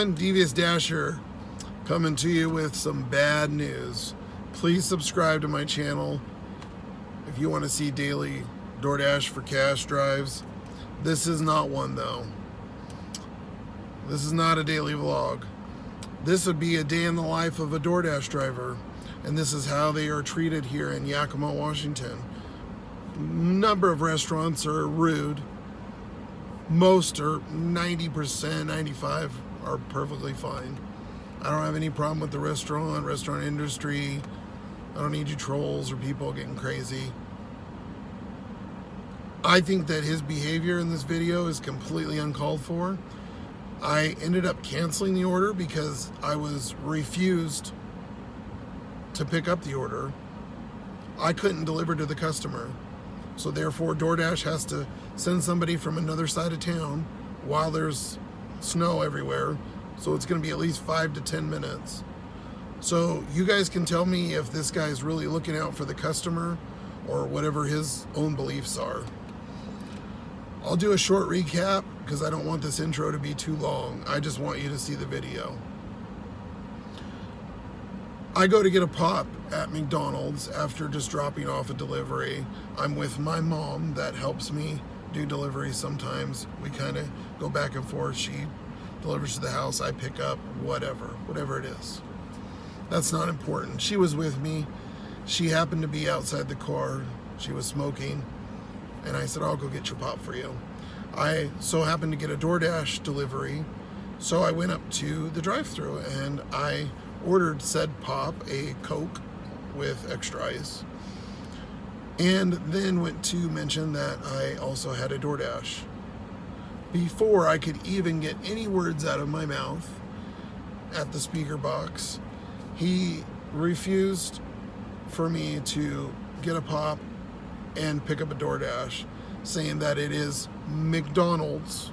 everyone, Devious Dasher coming to you with some bad news. Please subscribe to my channel if you want to see daily DoorDash for cash drives. This is not one though. This is not a daily vlog. This would be a day in the life of a DoorDash driver, and this is how they are treated here in Yakima, Washington. Number of restaurants are rude. Most are 90%, 95% are perfectly fine. I don't have any problem with the restaurant industry. I don't need you trolls or people getting crazy. I think that his behavior in this video is completely uncalled for. I ended up canceling the order because I was refused to pick up the order. I couldn't deliver to the customer. So therefore, DoorDash has to send somebody from another side of town while there's snow everywhere. So it's going to be at least 5 to 10 minutes. So you guys can tell me if this guy's really looking out for the customer or whatever his own beliefs are. I'll do a short recap because I don't want this intro to be too long. I just want you to see the video. I go to get a pop at McDonald's after just dropping off a delivery. I'm with my mom that helps me do deliveries sometimes. We kind of go back and forth. She delivers to the house, I pick up, whatever it is. That's not important. She was with me. She happened to be outside the car. She was smoking. And I said, I'll go get your pop for you. I so happened to get a DoorDash delivery. So I went up to the drive-thru and I ordered said pop, a Coke with extra ice, and then went to mention that I also had a DoorDash. Before I could even get any words out of my mouth at the speaker box, he refused for me to get a pop and pick up a DoorDash, saying that it is McDonald's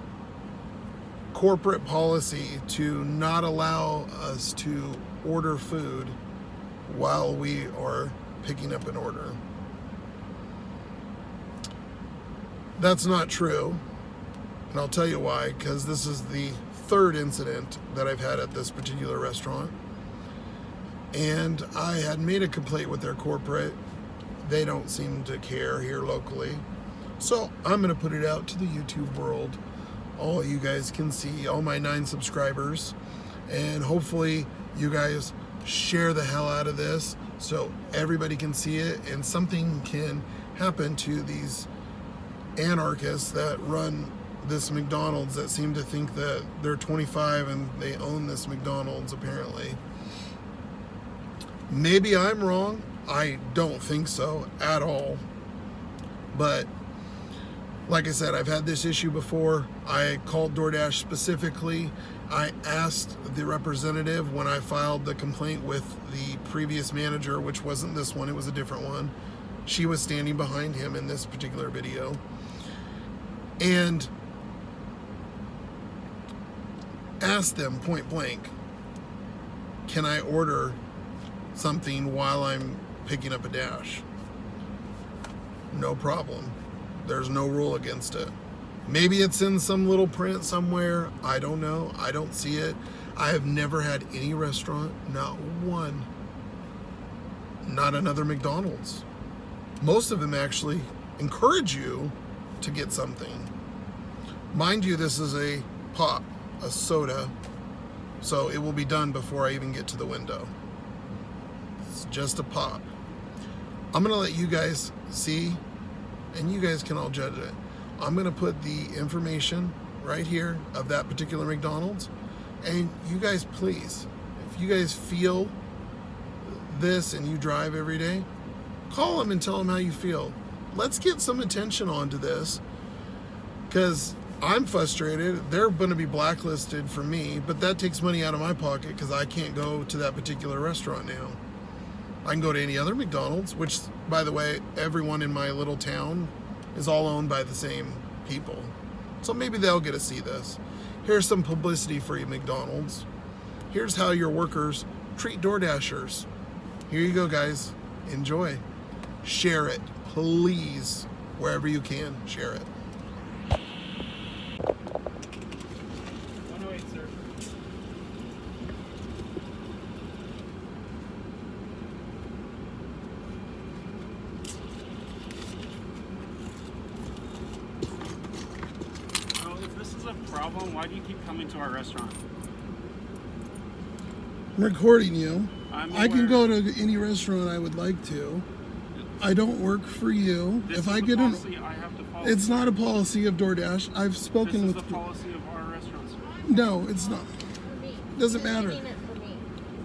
corporate policy to not allow us to order food while we are picking up an order. That's not true, and I'll tell you why, because this is the third incident that I've had at this particular restaurant, and I had made a complaint with their corporate. They don't seem to care here locally, so I'm going to put it out to the YouTube world. All you guys can see, all my 9 subscribers, and hopefully you guys share the hell out of this so everybody can see it and something can happen to these anarchists that run this McDonald's that seem to think that they're 25 and they own this McDonald's apparently. Maybe I'm wrong. I don't think so at all. But like I said, I've had this issue before. I called DoorDash specifically. I asked the representative when I filed the complaint with the previous manager, which wasn't this one, it was a different one. She was standing behind him in this particular video. And asked them point blank, can I order something while I'm picking up a dash? No problem. There's no rule against it. Maybe it's in some little print somewhere. I don't know. I don't see it. I have never had any restaurant, not one, not another McDonald's. Most of them actually encourage you to get something. Mind you, this is a pop, a soda, so it will be done before I even get to the window. It's just a pop. I'm gonna let you guys see, and you guys can all judge it. I'm gonna put the information right here of that particular McDonald's, and you guys please, if you guys feel this and you drive every day, call them and tell them how you feel. Let's get some attention onto this, because I'm frustrated. They're gonna be blacklisted for me, but that takes money out of my pocket because I can't go to that particular restaurant now. I can go to any other McDonald's, which, by the way, everyone in my little town is all owned by the same people. So maybe they'll get to see this. Here's some publicity for you, McDonald's. Here's how your workers treat DoorDashers. Here you go, guys. Enjoy. Share it, please. Wherever you can, share it. 108, sir. Why do you keep coming to our restaurant? I'm recording you. I can go to any restaurant I would like to. I don't work for you. This if is I the get policy I have to follow. it's not a policy of DoorDash. I've spoken This is with the policy of our restaurants. No, it's not. For me. Doesn't You're matter. getting it for me.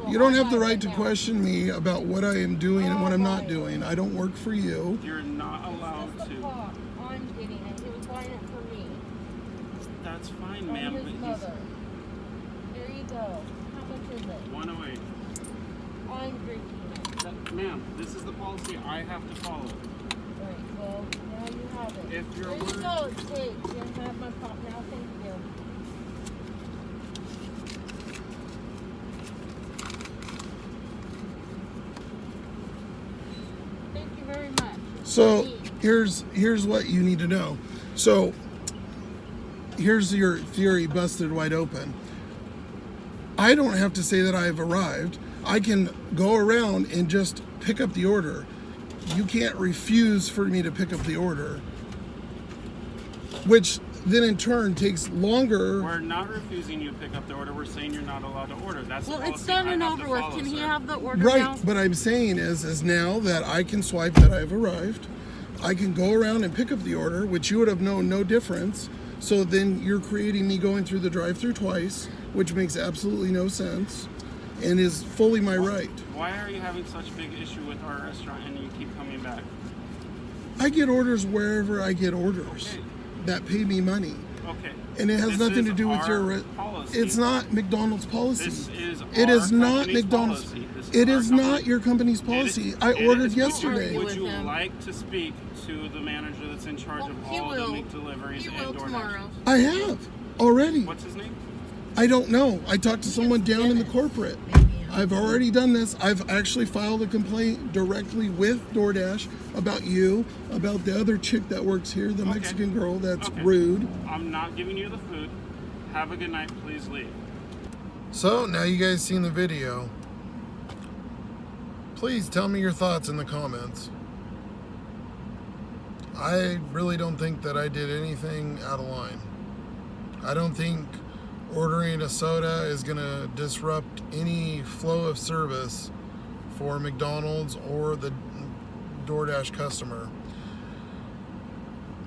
So You don't I'll have the buy right it to now. question me about what I am doing and what I'm not doing. I don't work for you. You're not allowed This is the to. pop. I'm getting it. He was buying it for me. That's fine, From ma'am. his But he's mother. There you go. How much is it? 108. I'm drinking it. Ma'am, this is the policy I have to follow. Right, well, now you have it. If your there you word- go, Jake. You can have my pop now. Thank you. Thank you very much. So here's what you need to know. So here's your theory busted wide open. I don't have to say that I've arrived. I can go around and just pick up the order. You can't refuse for me to pick up the order, which then in turn takes longer. We're not refusing you to pick up the order. We're saying you're not allowed to order. That's Well, the it's policy done I and have over to with. follow, Can he sir. have the order now? Right, but I'm saying is now that I can swipe that I've arrived, I can go around and pick up the order, which you would have known no difference. So then you're creating me going through the drive-through twice, which makes absolutely no sense and is fully my right. Why are you having such a big issue with our restaurant and you keep coming back? I get orders wherever I get orders Okay. that pay me money. Okay. And it has This nothing is to do with our your policy. It's not McDonald's policy. This is It our is not company's McDonald's. policy. This It our is company. not your company's policy. I It ordered is. yesterday. Would Would you with him. like to speak to the manager that's in charge of He all will. the McDeliveries He and will DoorDash? tomorrow. I have already. What's his name? I don't know. I talked to someone down in the corporate. I've already done this. I've actually filed a complaint directly with DoorDash about you, about the other chick that works here, the Mexican girl that's Okay. rude. I'm not giving you the food. Have a good night. Please leave. So now you guys seen the video. Please tell me your thoughts in the comments. I really don't think that I did anything out of line. I don't think ordering a soda is going to disrupt any flow of service for McDonald's or the DoorDash customer.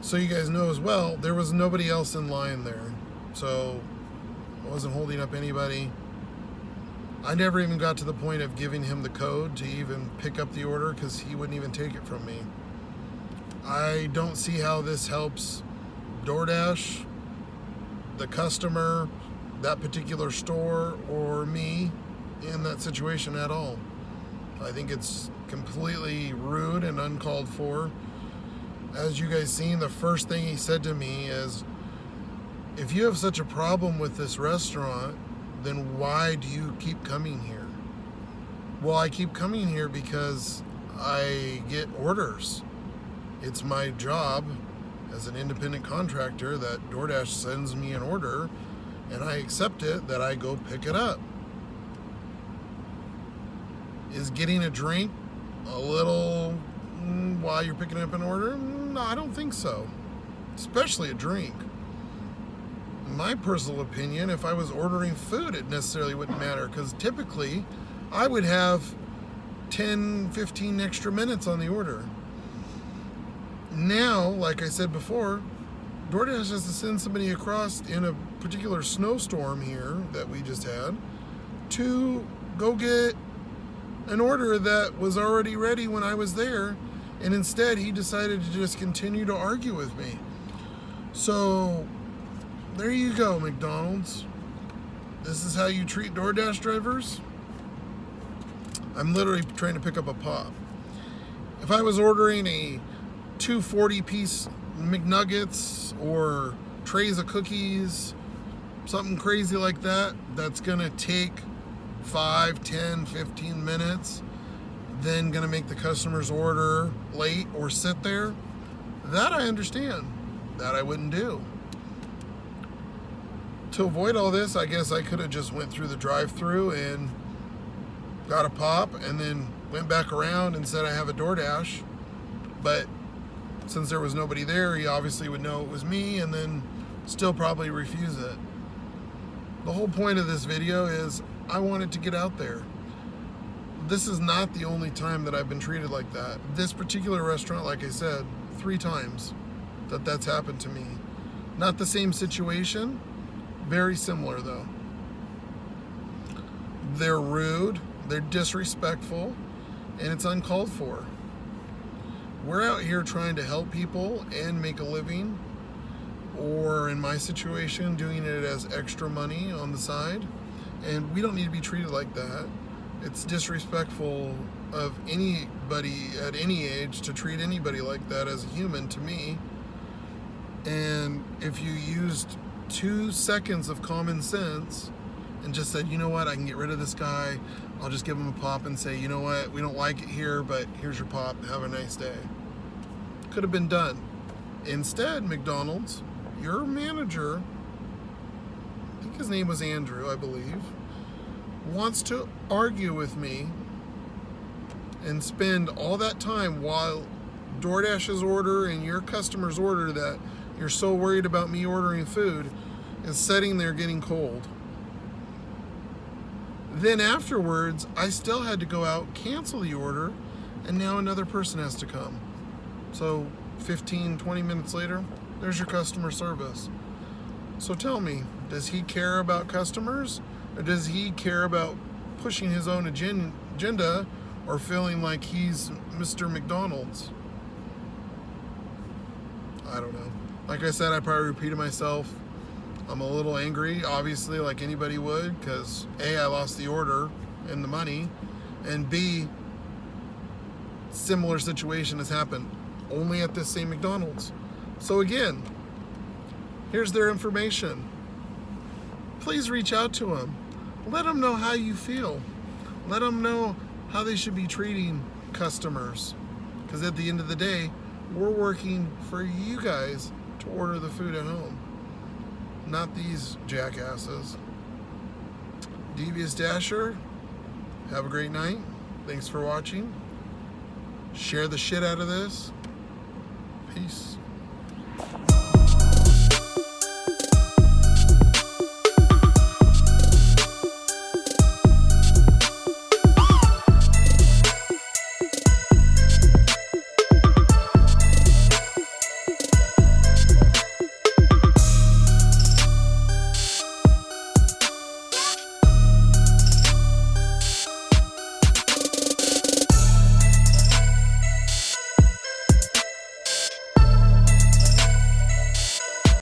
So you guys know as well, there was nobody else in line there. So I wasn't holding up anybody. I never even got to the point of giving him the code to even pick up the order because he wouldn't even take it from me. I don't see how this helps DoorDash, the customer, that particular store, or me in that situation at all. I think it's completely rude and uncalled for. As you guys seen, the first thing he said to me is, if you have such a problem with this restaurant, then why do you keep coming here? Well, I keep coming here because I get orders. It's my job as an independent contractor that DoorDash sends me an order and I accept it, that I go pick it up. Is getting a drink a little while you're picking up an order? No, I don't think so. Especially a drink. In my personal opinion, if I was ordering food, it necessarily wouldn't matter because typically I would have 10, 15 extra minutes on the order. Now, like I said before, DoorDash has to send somebody across in a particular snowstorm here that we just had to go get an order that was already ready when I was there, and instead he decided to just continue to argue with me. So there you go, McDonald's. This is how you treat DoorDash drivers? I'm literally trying to pick up a pop. If I was ordering a 240-piece McNuggets or trays of cookies, something crazy like that, that's gonna take 5, 10, 15 minutes, then gonna make the customer's order late or sit there, that I understand. That I wouldn't do. To avoid all this, I guess I could have just went through the drive-thru and got a pop and then went back around and said I have a DoorDash. But since there was nobody there, he obviously would know it was me and then still probably refuse it. The whole point of this video is I want it to get out there. This is not the only time that I've been treated like that. This particular restaurant, like I said, 3 times that's happened to me. Not the same situation, very similar though. They're rude, they're disrespectful, and it's uncalled for. We're out here trying to help people and make a living, or in my situation, doing it as extra money on the side, and we don't need to be treated like that. It's disrespectful of anybody at any age to treat anybody like that as a human, to me. And if you used 2 seconds of common sense and just said, you know what, I can get rid of this guy, I'll just give him a pop and say, you know what, we don't like it here, but here's your pop, have a nice day. Could have been done. Instead, McDonald's, your manager, I think his name was Andrew, I believe, wants to argue with me and spend all that time while DoorDash's order and your customer's order that you're so worried about me ordering food is sitting there getting cold. Then afterwards, I still had to go out, cancel the order, and now another person has to come. So 15, 20 minutes later, there's your customer service. So tell me, does he care about customers? Or does he care about pushing his own agenda or feeling like he's Mr. McDonald's? I don't know. Like I said, I probably repeated myself. I'm a little angry, obviously, like anybody would, because A, I lost the order and the money, and B, similar situation has happened only at this same McDonald's. So again, here's their information. Please reach out to them. Let them know how you feel. Let them know how they should be treating customers. Because at the end of the day, we're working for you guys to order the food at home, not these jackasses. Devious Dasher, have a great night. Thanks for watching. Share the shit out of this. Peace.